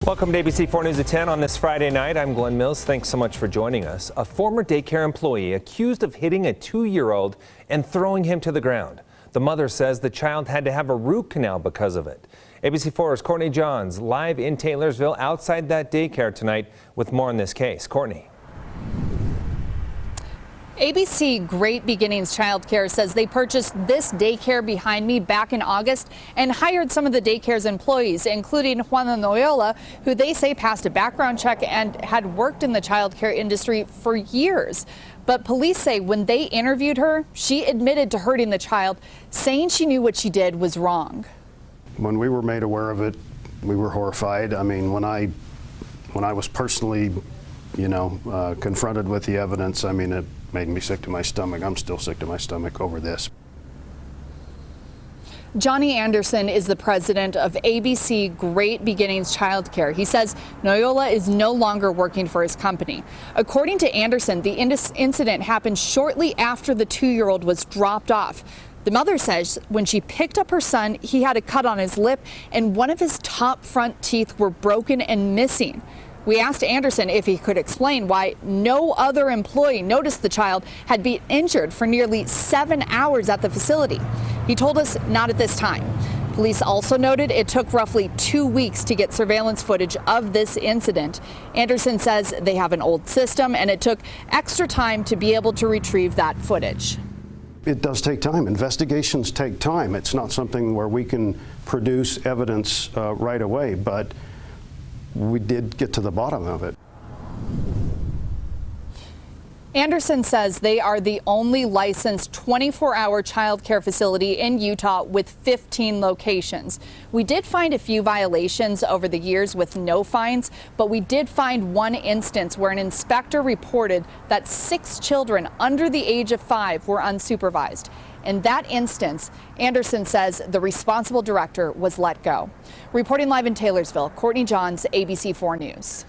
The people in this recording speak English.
Welcome to ABC 4 News at 10 on this Friday night. I'm Glenn Mills. Thanks so much for joining us. A former daycare employee accused of hitting a 2-year-old and throwing him to the ground. The mother says the child had to have a root canal because of it. ABC 4's Courtney Johns live in Taylorsville outside that daycare tonight with more on this case. Courtney. ABC Great Beginnings Childcare says they purchased this daycare behind me back in August and hired some of the daycare's employees, including Juana Noyola, who they say passed a background check and had worked in the childcare industry for years. But police say when they interviewed her, she admitted to hurting the child, saying she knew what she did was wrong. When we were made aware of it, we were horrified. I mean, when I was personally, confronted with the evidence, I mean, it made me sick to my stomach. I'm still sick to my stomach over this. Johnny Anderson is the president of ABC Great Beginnings Childcare. He says Noyola is no longer working for his company. According to Anderson, the incident happened shortly after the 2-year-old was dropped off. The mother says when she picked up her son, he had a cut on his lip and one of his top front teeth were broken and missing. We asked Anderson if he could explain why no other employee noticed the child had been injured for nearly 7 hours at the facility. He told us not at this time. Police also noted it took roughly 2 weeks to get surveillance footage of this incident. Anderson says they have an old system and it took extra time to be able to retrieve that footage. It does take time. Investigations take time. It's not something where we can produce evidence right away, but we did get to the bottom of it. Anderson says they are the only licensed 24-hour child care facility in Utah with 15 locations. We did find a few violations over the years with no fines, but we did find one instance where an inspector reported that 6 children under the age of 5 were unsupervised. In that instance, Anderson says the responsible director was let go. Reporting live in Taylorsville, Courtney Johns, ABC 4 News.